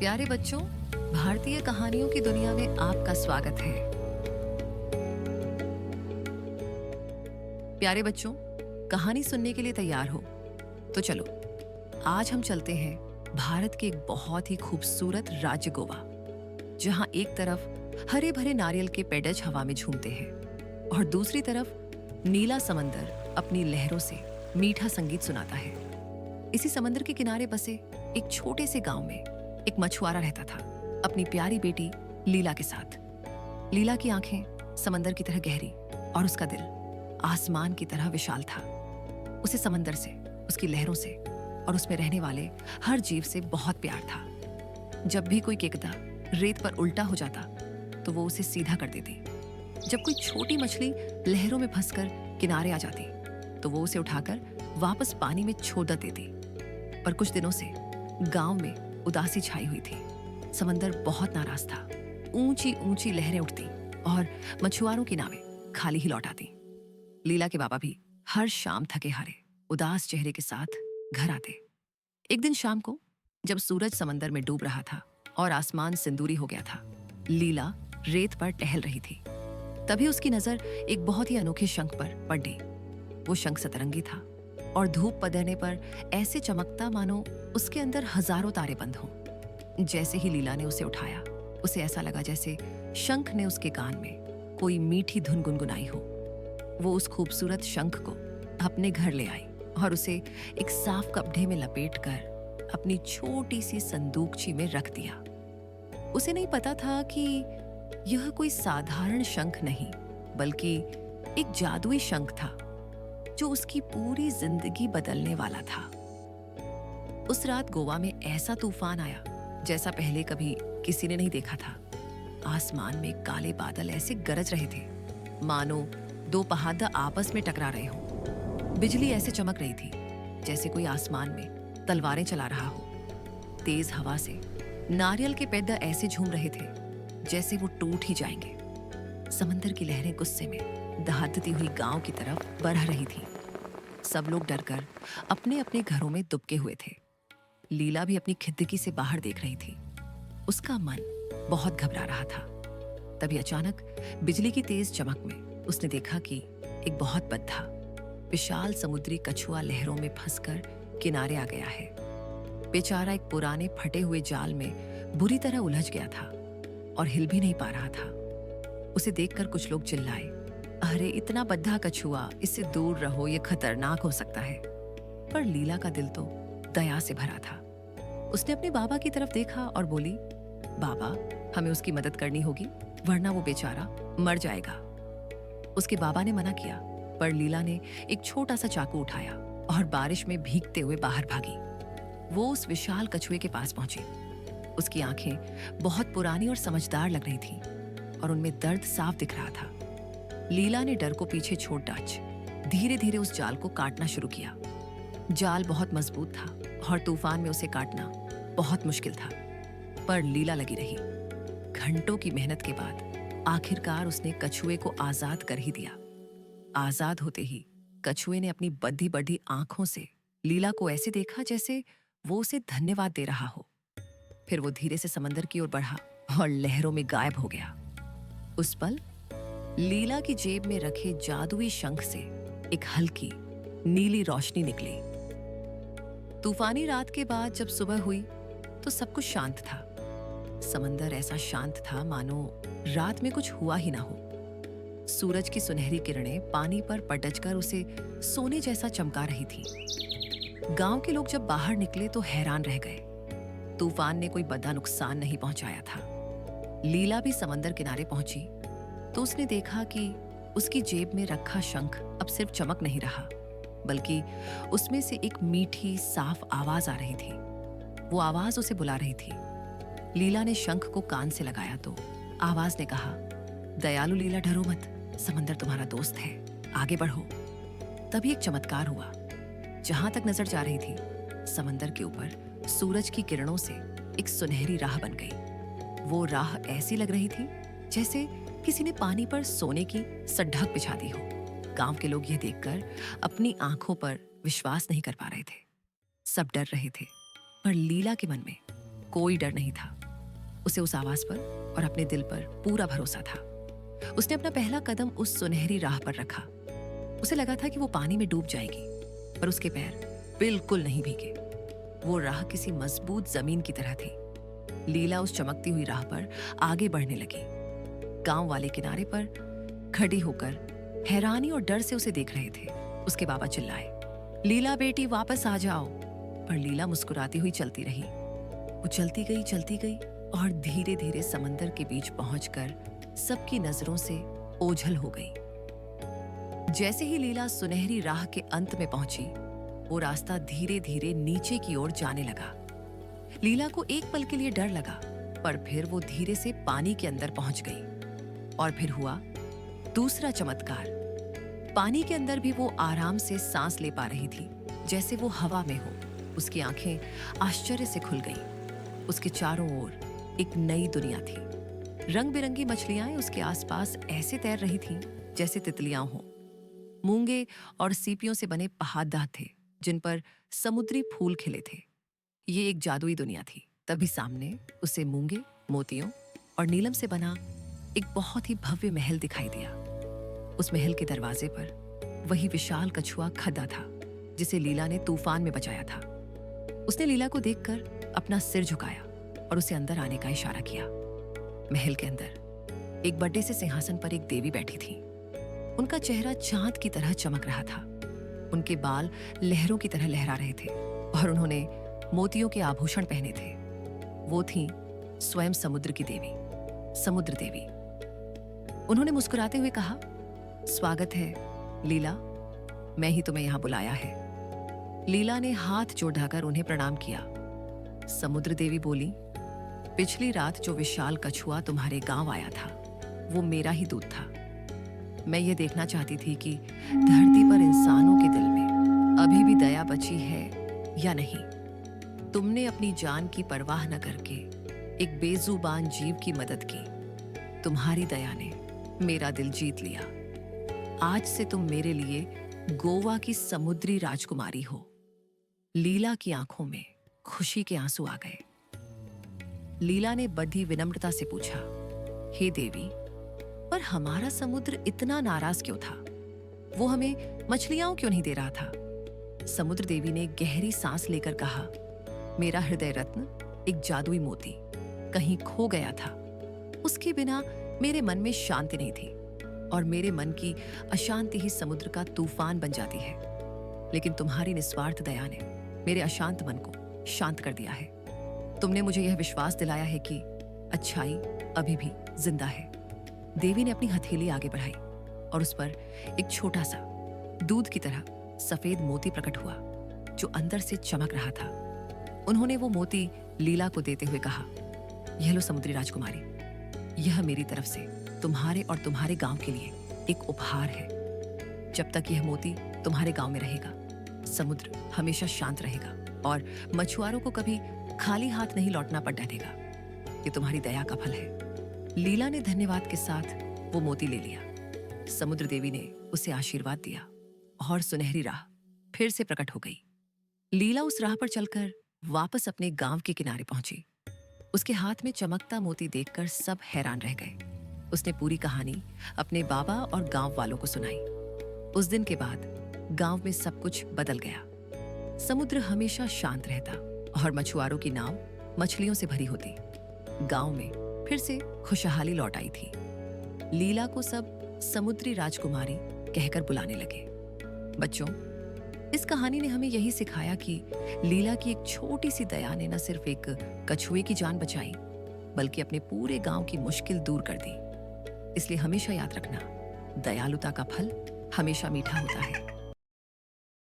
प्यारे बच्चों, भारतीय कहानियों की दुनिया में आपका स्वागत है। प्यारे बच्चों, कहानी सुनने के लिए तैयार हो? तो चलो, आज हम चलते हैं भारत के एक बहुत ही खूबसूरत राज्य गोवा, जहां एक तरफ हरे भरे नारियल के पेड़ज हवा में झूमते हैं और दूसरी तरफ नीला समंदर अपनी लहरों से मीठा संगीत सुनाता है। इसी समंदर के किनारे बसे एक छोटे से गांव में एक मछुआरा रहता था, अपनी प्यारी बेटी लीला के साथ। लीला की आंखें समंदर की तरह गहरी और उसका दिल आसमान की तरह विशाल था। उसे समंदर से, उसकी लहरों से और उसमें रहने वाले हर जीव से बहुत प्यार था। जब भी कोई केकड़ा रेत पर उल्टा हो जाता तो वो उसे सीधा कर देती। जब कोई छोटी मछली लहरों में फंसकर किनारे आ जाती तो वो उसे उठाकर वापस पानी में छोड़ देती। पर कुछ दिनों से गांव में उदासी छाई हुई थी। समंदर बहुत नाराज था। ऊंची ऊंची लहरें उठती और मछुआरों की नावें खाली ही लौट आती। लीला के बाबा भी हर शाम थके हारे उदास चेहरे के साथ घर आते। एक दिन शाम को जब सूरज समंदर में डूब रहा था और आसमान सिंदूरी हो गया था, लीला रेत पर टहल रही थी। तभी उसकी नजर एक बहुत ही अनोखे शंख पर पड़ी। वो शंख सतरंगी था और धूप पड़ने पर ऐसे चमकता मानो उसके अंदर हजारों तारे बंद हों। जैसे ही लीला ने उसे उठाया, उसे ऐसा लगा जैसे शंख ने उसके कान में कोई मीठी धुन गुनगुनाई हो। वो उस खूबसूरत शंख को अपने घर ले आई और उसे एक साफ कपड़े में लपेटकर अपनी छोटी सी संदूकची में रख दिया। उसे नहीं पता था कि यह कोई साधारण शंख नहीं, बल्कि एक जादुई शंख था जो उसकी पूरी जिंदगी बदलने वाला था। उस रात गोवा में ऐसा तूफान आया जैसा पहले कभी किसी ने नहीं देखा था। आसमान में काले बादल ऐसे गरज रहे थे मानो दो पहाड़ आपस में टकरा रहे हों। बिजली ऐसे चमक रही थी जैसे कोई आसमान में तलवारें चला रहा हो। तेज हवा से नारियल के पेड़ ऐसे झूम रहे थे जैसे वो टूट ही जाएंगे। समंदर की लहरें गुस्से में दहाड़ती हुई गांव की तरफ बढ़ रही थी। सब लोग डरकर अपने अपने घरों में दुबके हुए थे। लीला भी अपनी खिड़की से बाहर देख रही थी। उसका मन बहुत घबरा रहा था। तभी अचानक बिजली की तेज चमक में उसने देखा कि एक बहुत बद्धा विशाल समुद्री कछुआ लहरों में फंसकर किनारे आ गया है। बेचारा एक पुराने फटे हुए जाल में बुरी तरह उलझ गया था और हिल भी नहीं पा रहा था। उसे देखकर कुछ लोग चिल्लाए, अरे इतना बद्धा कछुआ, इससे दूर रहो, ये खतरनाक हो सकता है। पर लीला का दिल तो दया से भरा था। उसने अपने बाबा की तरफ देखा और बोली, बाबा, हमें उसकी मदद करनी होगी, वरना वो बेचारा मर जाएगा। उसके बाबा ने मना किया, पर लीला ने एक छोटा सा चाकू उठाया और बारिश में भीगते हुए बाहर भागी। वो उस विशाल कछुए के पास पहुंची। उसकी आंखें बहुत पुरानी और समझदार लग रही थी और उनमें दर्द साफ दिख रहा था। लीला ने डर को पीछे छोड़ डाच धीरे धीरे उस जाल को काटना शुरू किया। जाल बहुत मजबूत था और तूफान में उसे काटना बहुत मुश्किल था, पर लीला लगी रही। घंटों की मेहनत के बाद आखिरकार उसने कछुए को आजाद कर ही दिया। आजाद होते ही कछुए ने अपनी बड़ी बड़ी आंखों से लीला को ऐसे देखा जैसे वो उसे धन्यवाद दे रहा हो। फिर वो धीरे से समंदर की ओर बढ़ा और लहरों में गायब हो गया। उस पल लीला की जेब में रखे जादुई शंख से एक हल्की नीली रोशनी निकली। तूफानी रात के बाद जब सुबह हुई तो सब कुछ शांत था। समंदर ऐसा शांत था मानो रात में कुछ हुआ ही ना हो। सूरज की सुनहरी किरणें पानी पर पटककर उसे सोने जैसा चमका रही थी। गांव के लोग जब बाहर निकले तो हैरान रह गए। तूफान ने कोई बड़ा नुकसान नहीं पहुंचाया था। लीला भी समंदर किनारे पहुंची तो उसने देखा कि उसकी जेब में रखा शंख अब सिर्फ चमक नहीं रहा, बल्कि उसमें से एक मीठी साफ आवाज आ रही थी। वो आवाज उसे बुला रही थी। लीला ने शंख को कान से लगाया तो आवाज ने कहा, दयालु लीला, डरो मत, समंदर तुम्हारा दोस्त है, आगे बढ़ो। तभी एक चमत्कार हुआ। जहां तक नजर जा रही थी, समंदर के ऊपर सूरज की किरणों से एक सुनहरी राह बन गई। वो राह ऐसी लग रही थी जैसे किसी ने पानी पर सोने की सड्ढक बिछा दी हो। गांव के लोग यह देखकर अपनी आंखों पर विश्वास नहीं कर पा रहे थे। सब डर रहे थे, पर लीला के मन में कोई डर नहीं था। उसे उस आवाज पर और अपने दिल पर पूरा भरोसा था। उसने अपना पहला कदम उस सुनहरी राह पर रखा। उसे लगा था कि वो पानी में डूब जाएगी, पर उसके पैर बिल्कुल नहीं भीगे। वो राह किसी मजबूत जमीन की तरह थी। लीला उस चमकती हुई राह पर आगे बढ़ने लगी। गांव वाले किनारे पर खड़ी होकर हैरानी और डर से उसे देख रहे थे। उसके बाबा चिल्लाए, लीला बेटी वापस आ जाओ। पर लीला मुस्कुराती हुई चलती रही। वो चलती गई और धीरे धीरे समंदर के बीच पहुंचकर सबकी नजरों से ओझल हो गई। जैसे ही लीला सुनहरी राह के अंत में पहुंची, वो रास्ता धीरे धीरे नीचे की ओर जाने लगा। लीला को एक पल के लिए डर लगा, पर फिर वो धीरे से पानी के अंदर पहुंच गई। और फिर हुआ दूसरा चमत्कार। पानी के अंदर भी वो आराम से सांस ले पा रही थी, जैसे वो हवा में हो। उसकी आंखें आश्चर्य से खुल गईं। उसके चारों ओर एक नई दुनिया थी। रंग बिरंगी मछलियां उसके आसपास ऐसे तैर रही थीं जैसे तितलियां हों। मूंगे और सीपियों से बने पहाड़दार थे, जिन पर समुद्री फूल खिले थे। ये एक जादुई दुनिया थी। तभी सामने उसे मूंगे, मोतियों और नीलम से बना एक बहुत ही भव्य महल दिखाई दिया। उस महल के दरवाजे पर वही विशाल कछुआ खड़ा था, जिसे लीला ने तूफान में बचाया था। उसने लीला को देखकर अपना सिर झुकाया और उसे अंदर आने का इशारा किया। महल के अंदर एक बड़े से सिंहासन पर एक देवी बैठी थी। उनका चेहरा चांद की तरह चमक रहा था। उनके बाल लहरों की तरह लहरा रहे थे और उन्होंने मोतियों के आभूषण पहने थे। वो थी स्वयं समुद्र की देवी, समुद्र देवी। उन्होंने मुस्कुराते हुए कहा, स्वागत है लीला, मैं ही तुम्हें यहां बुलाया है। लीला ने हाथ जोड़कर उन्हें प्रणाम किया। समुद्र देवी बोली, पिछली रात जो विशाल कछुआ तुम्हारे गांव आया था, वो मेरा ही दूत था। मैं ये देखना चाहती थी कि धरती पर इंसानों के दिल में अभी भी दया बची है या नहीं। तुमने अपनी जान की परवाह न करके एक बेजुबान जीव की मदद की। तुम्हारी दया ने मेरा दिल जीत लिया। आज से तुम मेरे लिए गोवा की समुद्री राजकुमारी हो। लीला की आंखों में खुशी के आंसू आ गए। लीला ने बड़ी विनम्रता से पूछा, हे देवी, पर हमारा समुद्र इतना नाराज क्यों था? वो हमें मछलियां क्यों नहीं दे रहा था? समुद्र देवी ने गहरी सांस लेकर कहा, मेरा हृदय रत्न एक जादुई मोती कहीं खो गया था। उसके बिना मेरे मन में शांति नहीं थी और मेरे मन की अशांति ही समुद्र का तूफान बन जाती है। लेकिन तुम्हारी निस्वार्थ दया ने मेरे अशांत मन को शांत कर दिया है। तुमने मुझे यह विश्वास दिलाया है कि अच्छाई अभी भी जिंदा है। देवी ने अपनी हथेली आगे बढ़ाई और उस पर एक छोटा सा दूध की तरह सफेद मोती प्रकट हुआ, जो अंदर से चमक रहा था। उन्होंने वो मोती लीला को देते हुए कहा, यह लो समुद्री राजकुमारी, यह मेरी तरफ से तुम्हारे और तुम्हारे गांव के लिए एक उपहार है। जब तक यह मोती तुम्हारे गांव में रहेगा, समुद्र हमेशा शांत रहेगा और मछुआरों को कभी खाली हाथ नहीं लौटना पड़ डरेगा। ये तुम्हारी दया का फल है। लीला ने धन्यवाद के साथ वो मोती ले लिया। समुद्र देवी ने उसे आशीर्वाद दिया और सुनहरी राह फिर से प्रकट हो गई। लीला उस राह पर चलकर वापस अपने गांव के किनारे पहुंची। उसके हाथ में चमकता मोती देखकर सब हैरान रह गए। उसने पूरी कहानी अपने बाबा और गांव वालों को सुनाई। उस दिन के बाद गांव में सब कुछ बदल गया। समुद्र हमेशा शांत रहता और मछुआरों की नाव मछलियों से भरी होती। गांव में फिर से खुशहाली लौट आई थी। लीला को सब समुद्री राजकुमारी कहकर बुलाने लगे। बच्चों, इस कहानी ने हमें यही सिखाया कि लीला की एक छोटी सी दया ने न सिर्फ एक कछुए की जान बचाई, बल्कि अपने पूरे गांव की मुश्किल दूर कर दी। इसलिए हमेशा याद रखना, दयालुता का फल हमेशा मीठा होता है।